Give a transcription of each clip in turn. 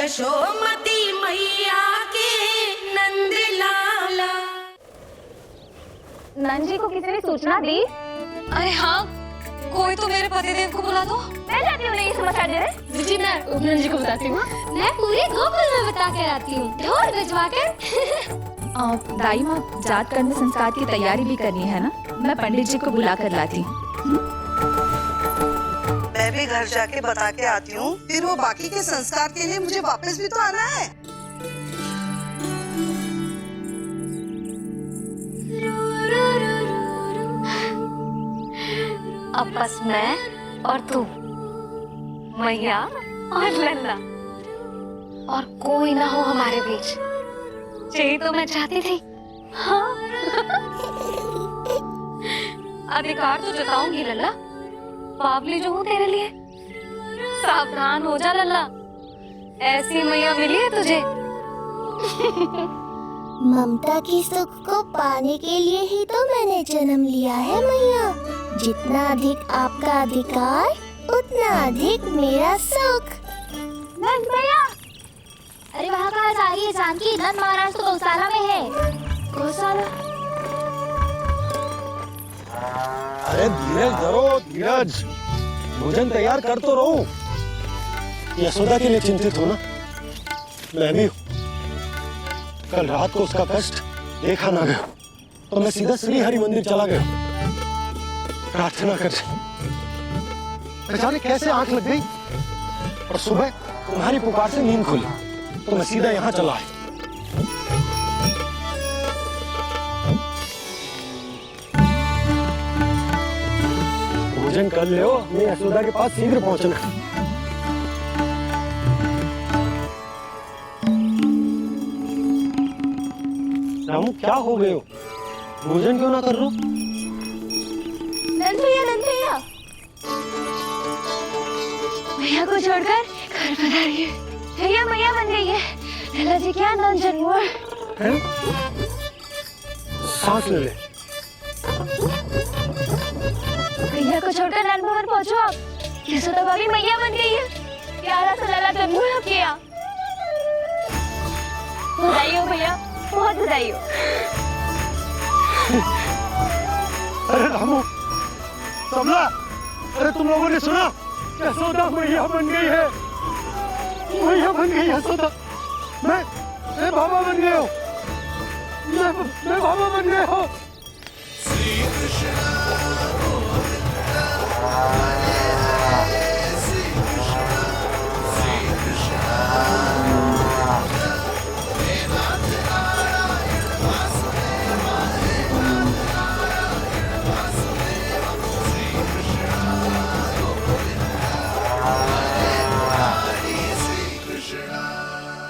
यशोमती मैया के नंद लाला। नंद जी को किसी ने सूचना दी? अरे हाँ, कोई तो मेरे पतिदेव को बुला दो। मैं जाती हूँ, नहीं समाचार दे रहे। जी मैं नंद जी को बताती हूँ। मैं पूरे गोकुल में बता कर आती हूँ, ढोल भिजवा कर। दाई माँ, जात कर्म संस्कार की तैयारी भी करनी है ना, मैं पंडित जी को बुला कर लाती हूँ। मैं भी घर जाके बता के आती हूँ, फिर वो बाकी के संस्कार के लिए मुझे वापस भी तो आना है। अब बस मैं और तू, मैया और लल्ला, और कोई ना हो हमारे बीच। यही तो मैं चाहती थी। हाँ। अधिकार तो जताऊंगी लल्ला, बावली जो हूँ तेरे लिए। सावधान हो जा लल्ला, ऐसी मैया मिली है तुझे। ममता की सुख को पाने के लिए ही तो मैंने जन्म लिया है मैया। जितना अधिक आपका अधिकार, उतना अधिक मेरा सुख। नंद भैया, अरे वहाँ कहाँ जा रही है जानकी? नंद महाराज तो गौशाला में है। गौशाला? अरे धीरज धरो, धीरज। भोजन तैयार कर तो रहो। यशोदा के लिए चिंतित हो ना? मैं भी हूँ। कल रात को उसका कष्ट देखा ना गया, तो मैं सीधा श्री हरि मंदिर चला गया प्रार्थना कर। जाने कैसे आंख लग गई और सुबह तुम्हारी पुकार से नींद खुली, तो मैं सीधा यहाँ चला आया। भोजन कर लो, हमें यशोदा के पास शीघ्र पहुंचना है। रामू, क्या हो गए हो? भोजन क्यों ना कर लो? नंद भैया, भैया को छोड़कर घर पधारी है। भैया मैया बन गई है। लल्ला जी क्या नंद जन्म है? सांस ले ले। भैया को छोड़कर नंद भवन पहुंचो आप। यशोदा भाभी मैया बन गई है। प्यारा सा लल्ला जन्म हुआ आपके यहाँ। बधाई हो भैया, बहुत बधाई हो। अरे रामू, सबला, अरे तुम लोगों ने सुना? यशोदा मैया बन गई है। मैया बन गई यशोदा। मैं बाबा बन गया हूँ। मैं बाबा बन गया हूँ।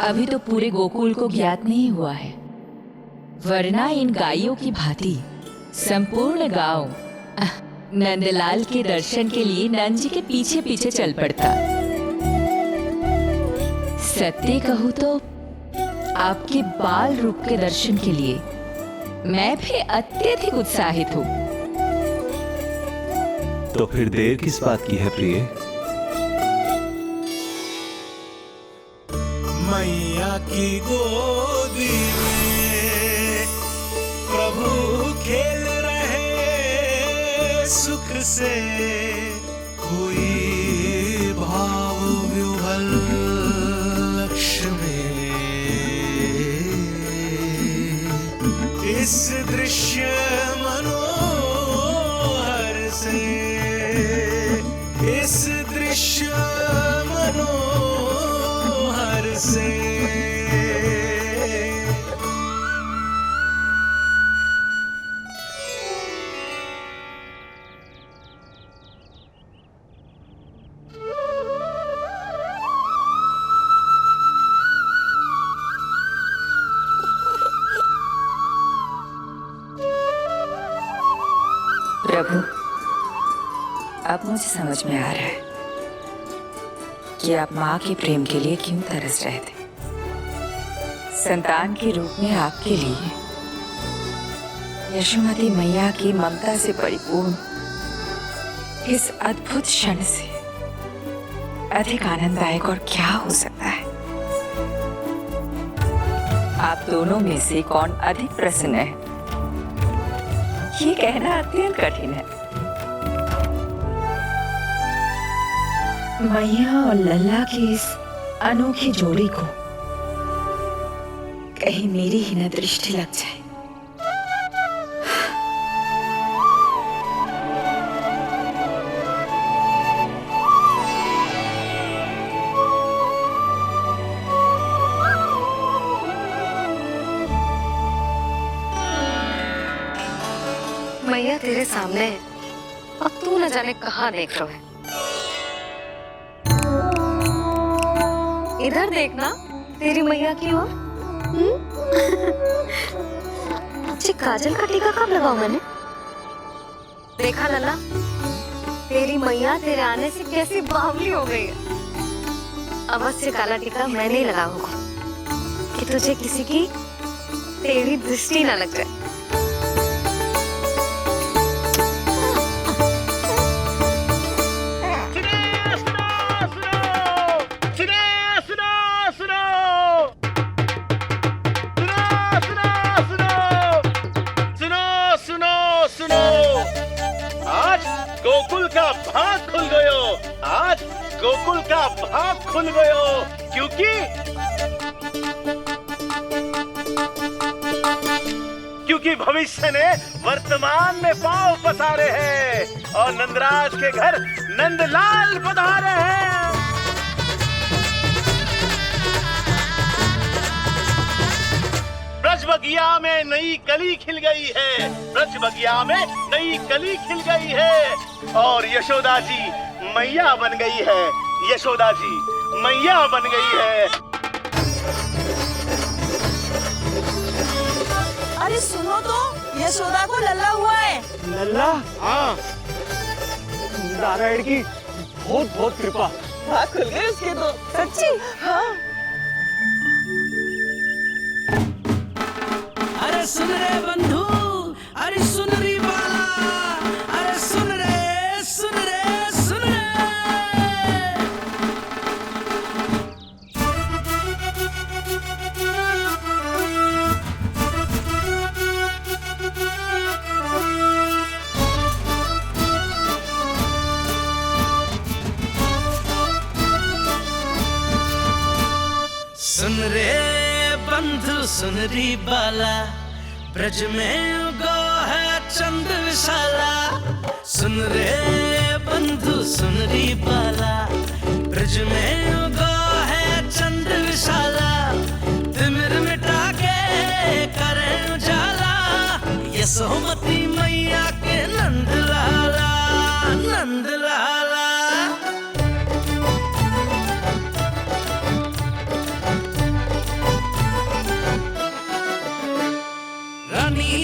अभी तो पूरे गोकुल को ज्ञात नहीं हुआ है, वरना इन गायों की भांति संपूर्ण गांव नंदलाल के दर्शन के लिए नंद जी के पीछे पीछे चल पड़ता। सत्य कहूँ तो आपके बाल रूप के दर्शन के लिए मैं भी अत्यधिक उत्साहित हूँ। तो फिर देर किस बात की है प्रिय? मैया की गोदी में प्रभु खेल रहे सुख से, कोई भाव व्यूहल लक्ष्य में। इस दृश्य मनोहर से, इस दृश्य मनोहर से। प्रभु, अब मुझे समझ में आ रहा है कि आप माँ के प्रेम के लिए क्यों तरस रहे थे। संतान के रूप में आपके लिए यशोमती मैया की ममता से परिपूर्ण इस अद्भुत क्षण से अधिक आनंददायक और क्या हो सकता है। आप दोनों में से कौन अधिक प्रसन्न है, ये कहना अत्यंत कठिन है। मैया और लल्ला की इस अनोखी जोड़ी को कहीं मेरी ही न दृष्टि लग जाए। मैया तेरे सामने है और तू न जाने कहाँ देख रहा है। इधर देखना तेरी मैया की ओर। अच्छी काजल का टीका कब लगाऊं मैंने? देखा लल्ला, तेरी मैया तेरे आने से कैसी बावली हो गई है। अवश्य काला टीका मैंने ही लगा होगा कि तुझे किसी की तेरी दृष्टि न लग जाए। गोकुल का भाग खुल गयो, आज गोकुल का भाग खुल गयो, क्योंकि भविष्य ने वर्तमान में पांव पसारे हैं और नंदराज के घर नंदलाल पधारे हैं। ब्रज बगिया में नई कली खिल गई है, ब्रज बगिया में नई कली खिल गई है और यशोदा जी मैया बन गई है, यशोदा जी मैया बन गई है। अरे सुनो तो, यशोदा को लल्ला हुआ है। लल्ला? हाँ, नारायण की बहुत बहुत कृपा। भाग खुल गए उसके तो। सच्ची? हाँ। अरे सुन रे बंधु, अरे सुन री बाला, अरे सुन रे, सुन रे, सुन रे। सुन रे बंधु, सुन री बाला, ब्रज में उगो है चंद विशाला। सुन रे बंधु, सुन री बाला, ब्रज में उगो है चंद विशाला। तिमिर मिटा के करे उजाला, यशोमती मैया के नंद लाला, नंद लाला।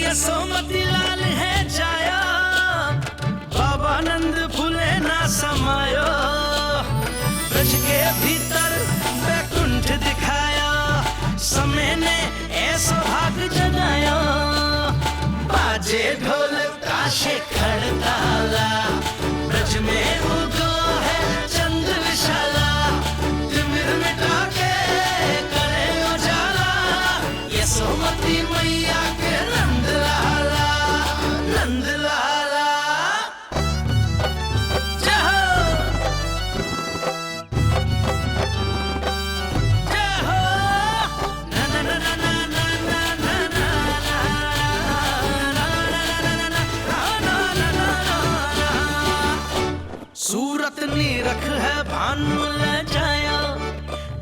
यशोमती लाल है जाया, बाबा नंद फूले ना समायो। ब्रज के भीतर बैकुंठ दिखाया, समय ने ऐसा भाग जगाया। बाजे ढोल ताशे खड़ताला, ब्रज में उगो है चंद विशाला। तिमिर मिटा के करे उजाला, यशोमती मैया के नंद लाला, नंद लाला। जय हो, जय हो। ना ना ना ना ना ना ना ना ना ना ना ना। सूरत नीरख है भानु ले जाया,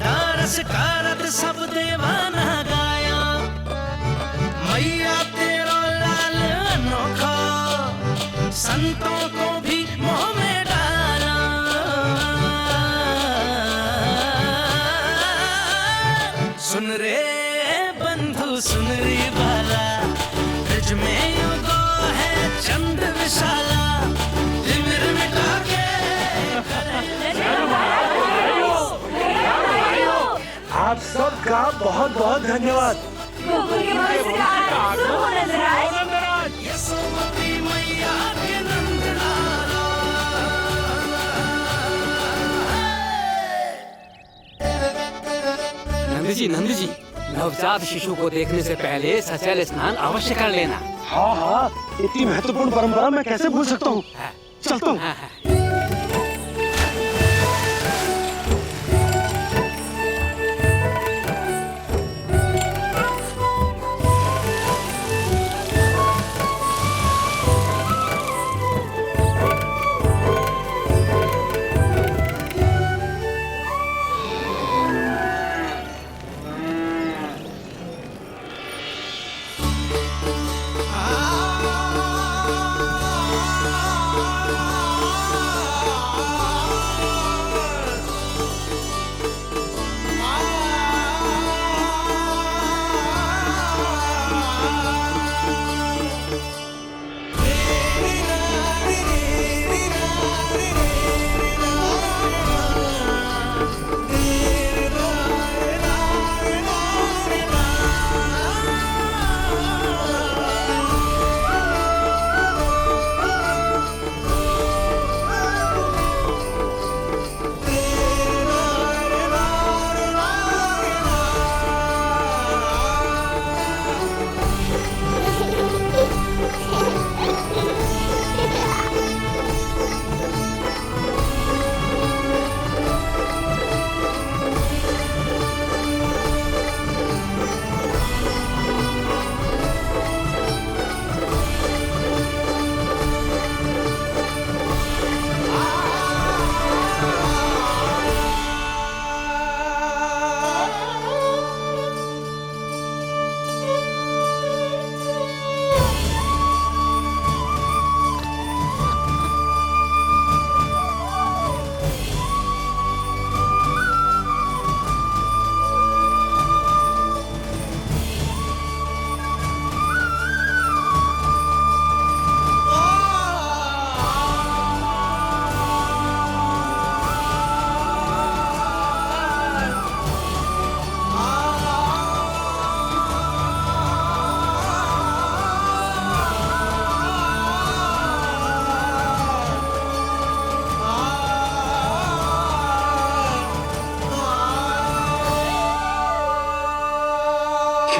दारस कारत सब देवाना गाया। मैया तेरा लाल अनोखा, संतों को भी मोह में डाला। सुन रे बंधु, सुन री बाला, ब्रज में उगो है चंद विशाला। तिमिर मिटा के आप सबका बहुत बहुत धन्यवाद। यशोमती मैया के नंद लाला। नंद जी, नंद जी, नवजात शिशु को देखने से पहले सचैल स्नान अवश्य कर लेना। हाँ हाँ, इतनी महत्वपूर्ण परंपरा मैं कैसे भूल सकता हूँ। चलता हूँ।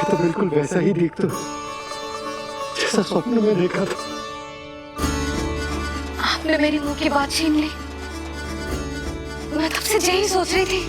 तो बिल्कुल वैसा ही दिखता जैसा स्वप्न में देखा था। आपने मेरी मुंह की बात छीन ली। मैं कब से यही सोच रही थी।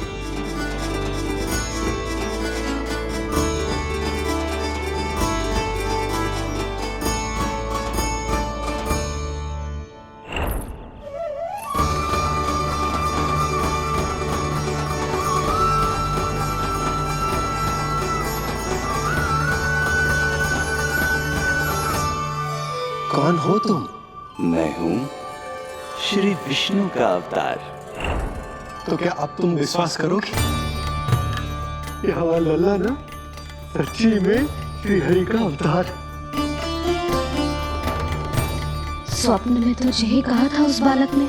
कौन हो तुम? मैं हूँ श्री विष्णु का अवतार। तो क्या अब तुम विश्वास करोगे? ये हमारा लल्ला ना सच्ची में श्री हरि का अवतार। स्वप्न में तो यही कहा था उस बालक ने।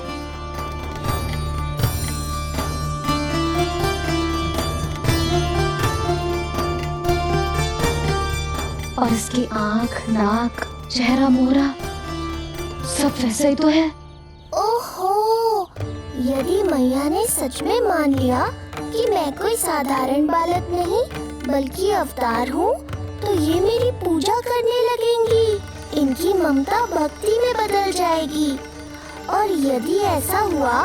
और इसकी आंख, नाक, चेहरा, मोहरा सब वैसा ही तो है। ओहो, यदि मैया ने सच में मान लिया कि मैं कोई साधारण बालक नहीं बल्कि अवतार हूँ, तो ये मेरी पूजा करने लगेंगी। इनकी ममता भक्ति में बदल जाएगी। और यदि ऐसा हुआ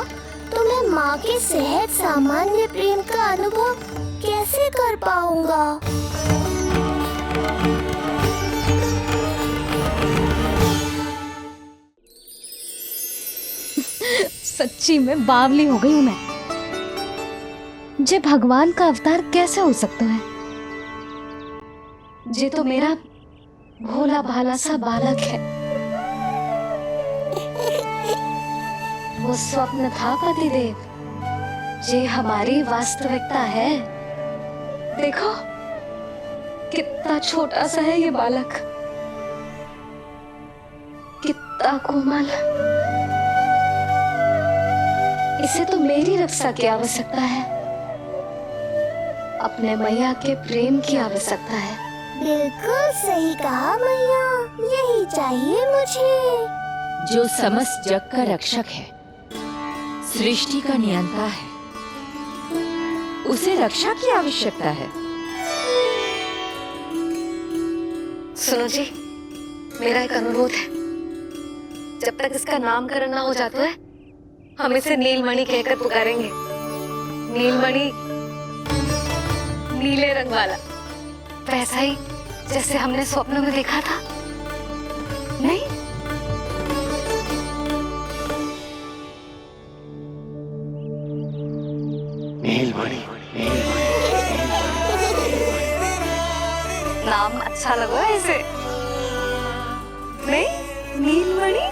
तो मैं माँ के सहज सामान्य प्रेम का अनुभव कैसे कर पाऊंगा? सच्ची में बावली हो गई हूँ मैं। जे भगवान का अवतार कैसे हो सकता है? जे तो मेरा भोला भाला सा बालक है। वो स्वप्न था पतिदेव, जे हमारी वास्तविकता है। देखो कितना छोटा सा है ये बालक, कितना कोमल। इसे तो मेरी रक्षा की आवश्यकता है, अपने मैया के प्रेम की आवश्यकता है। बिल्कुल सही कहा मैया, यही चाहिए मुझे। जो समस्त जग का रक्षक है, सृष्टि का नियंता है, उसे रक्षा की आवश्यकता है। सुनो जी, मेरा एक अनुरोध है, जब तक इसका नामकरण ना हो जाता है हम इसे नीलमणि कहकर पुकारेंगे। नीलमणि, नीले रंग वाला, वैसा ही जैसे हमने स्वप्न में देखा था। नहीं? नीलमणि। नाम अच्छा लगा है इसे? नहीं? नीलमणि?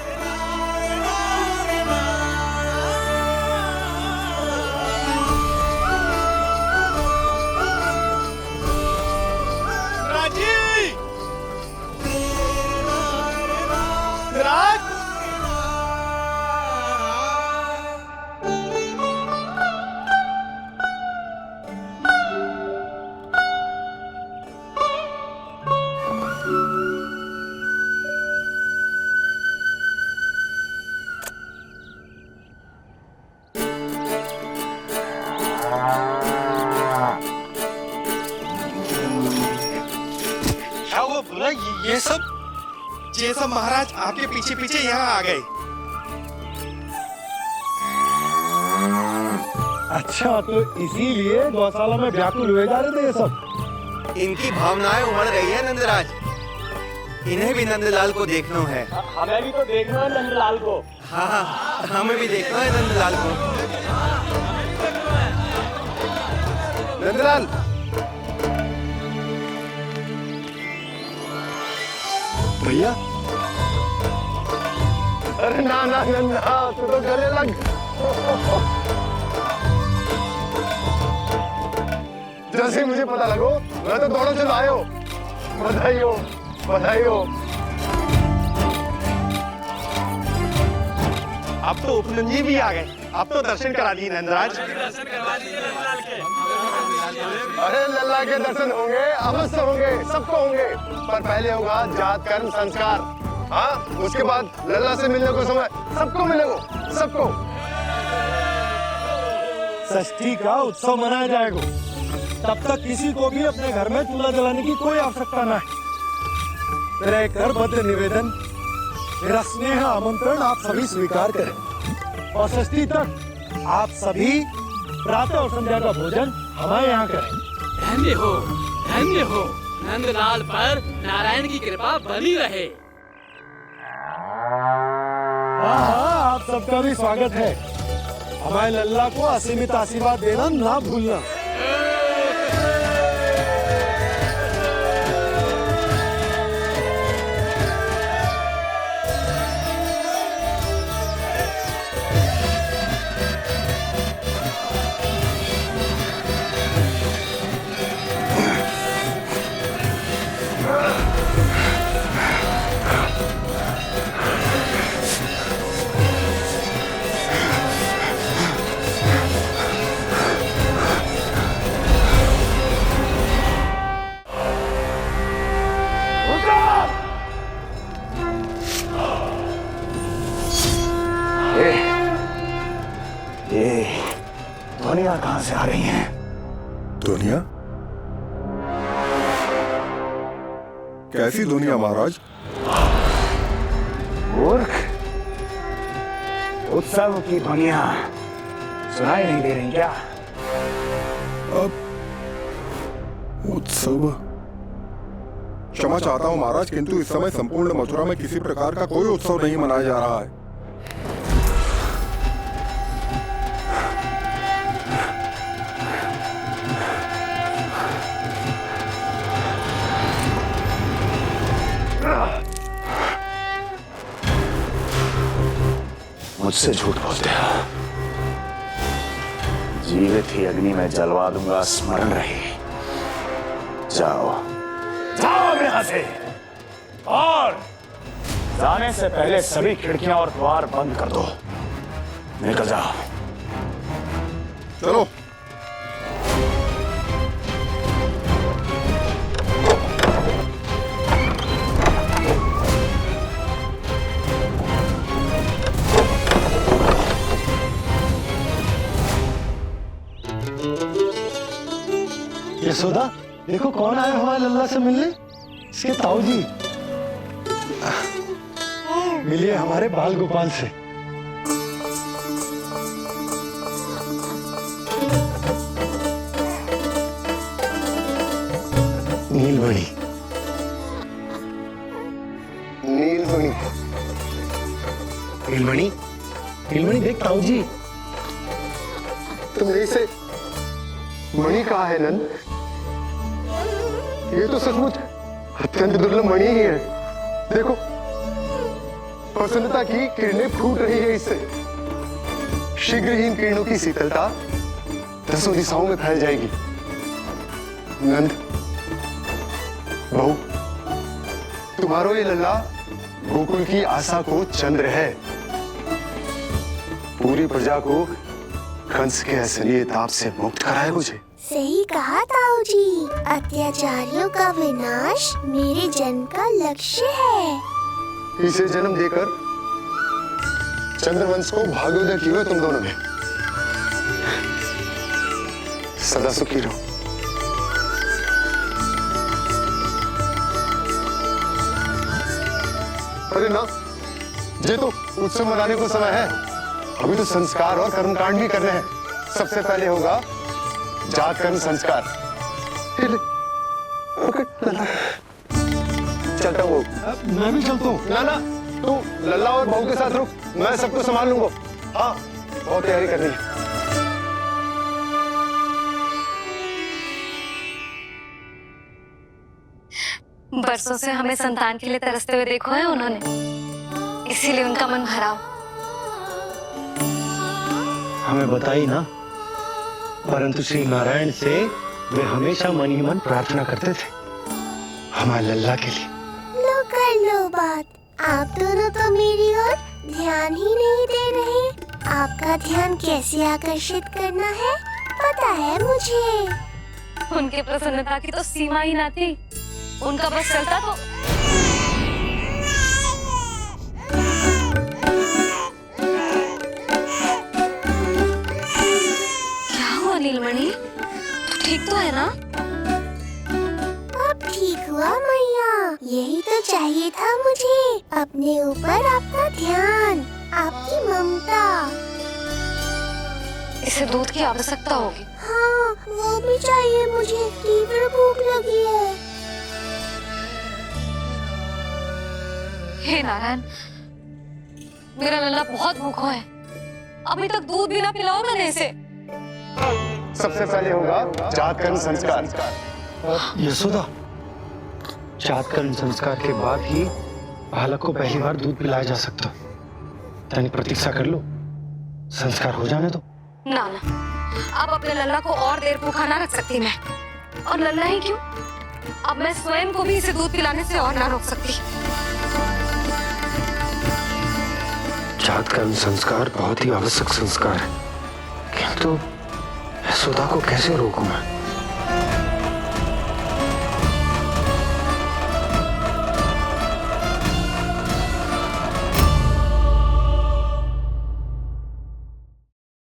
ये सब महाराज आपके पीछे पीछे यहाँ आ गए। अच्छा, तो इसीलिए गौशाला में व्याकुल हुए जा रहे थे ये सब। इनकी भावनाएं उमड़ रही है नंदराज, इन्हें भी नंदलाल को देखना है। हमें भी तो देखना है नंदलाल को। हाँ, हमें भी देखना है नंदलाल को। नंदलाल, भैया। अरे ना ना नंदा, तू तो गले लग। जैसे मुझे पता लगो मैं तो दौड़ो चलो आयो। बधाई हो, बधाई हो। अब तो उपनंद जी भी आ गए, अब तो दर्शन करा दिए नंदराज। अरे लल्ला के दर्शन होंगे, अवश्य होंगे, सबको होंगे, पर पहले होगा जात कर्म संस्कार। हाँ, उसके बाद लल्ला से मिलने को समय सबको मिलेगा, सबको। षष्ठी का उत्सव मनाया जाएगा, तब तक किसी को भी अपने घर में चूल्हा जलाने की कोई आवश्यकता न है। मेरा एक करबद्ध निवेदन, मेरा स्नेह आमंत्रण आप सभी स्वीकार करें और षष्ठी तक आप सभी प्रातः और संध्या का भोजन हमारे यहाँ करें। धन्य हो, धन्य हो। नंदलाल पर नारायण की कृपा बनी रहे। हाँ, आप सबका भी स्वागत है। हमारे लल्ला को असीमित आशीर्वाद देना ना भूलना। दुनिया कहाँ से आ रही हैं? दुनिया? कैसी दुनिया महाराज? मूर्ख, उत्सव की दुनिया सुनाई नहीं दे रही क्या? अब उत्सव? क्षमा चाहता हूँ महाराज, किंतु इस समय संपूर्ण मथुरा में किसी प्रकार का कोई उत्सव नहीं मनाया जा रहा है। मुझसे झूठ बोलते हो। जीवित ही अग्नि में जलवा दूंगा, स्मरण रहे। जाओ, जाओ यहाँ से, और जाने से पहले सभी खिड़कियां और द्वार बंद कर दो। निकल जाओ। चलो। यशोदा, देखो कौन आया हमारे लल्ला से मिलने। इसके ताऊ जी। मिलिए हमारे बाल गोपाल से। नीलमणि, नीलमणि, नीलमणि, नीलमणि देख ताऊ जी। तुमने इसे मणि कहा है नंद? ये तो सचमुच अत्यंत दुर्लभ मणि ही है। देखो, प्रसन्नता की किरणें फूट रही है इससे। शीघ्र ही इन किरणों की शीतलता दसों दिशाओं में फैल जाएगी। नंद, बहू, तुम्हारो ये लल्ला गोकुल की आशा को चंद्र है। पूरी प्रजा को कंस के असली ताप से मुक्त कराए मुझे। सही कहा ताऊ जी, अत्याचारियों का विनाश मेरे जन्म का लक्ष्य है। इसे जन्म देकर चंद्रवंश को भाग्योदय किए हुए तुम दोनों ने। सदा सुखी रहो। अरे ना, ये तो उत्सव मनाने को समय है। अभी तो संस्कार और कर्मकांड भी करने हैं। सबसे पहले होगा जात कर्म संस्कार। चलता हूँ। मैं भी चलता हूँ। ना ना, तू लल्ला और बहू के साथ रुक, मैं सबको संभाल लूंगा। हाँ, बहुत तैयारी करनी है। बरसों से हमें संतान के लिए तरसते हुए देखो है उन्होंने, इसीलिए उनका मन भरा हो। हमें बताई ना, परंतु श्री नारायण से वे हमेशा मन ही मन प्रार्थना करते थे हमारे लल्ला के लिए। लो कर लो बात। आप दोनों तो मेरी ओर ध्यान ही नहीं दे रहे। आपका ध्यान कैसे आकर्षित करना है पता है मुझे। उनके प्रसन्नता की तो सीमा ही ना थी। उनका बस चलता तो क्या हुआ नीलमणि, तू ठीक तो है ना? अब ठीक हुआ मैया, यही तो चाहिए था मुझे। अपने ऊपर आपका ध्यान, आपकी ममता। इसे दूध की आवश्यकता होगी। हाँ, वो भी चाहिए मुझे। तीव्र भूख लगी है। हे नारायण, मेरा लल्ला बहुत भूखा है। अभी तक दूध भी ना पिलाओ मैंने इसे। सबसे पहले होगा जात कर्म संस्कार। यशोदा, जात कर्म संस्कार के बाद ही बालक को पहली बार दूध पिलाया जा सकता। तनिक प्रतीक्षा कर लो, संस्कार हो जाने दो। ना ना, अब अपने लल्ला को और देर भूखा ना रख सकती मैं। और लल्ला ही क्यों, अब मैं स्वयं को भी इसे दूध पिलाने से और ना रोक सकती। जात कर्म संस्कार बहुत ही आवश्यक संस्कार है, किंतु यशोदा को कैसे रोकूं मैं?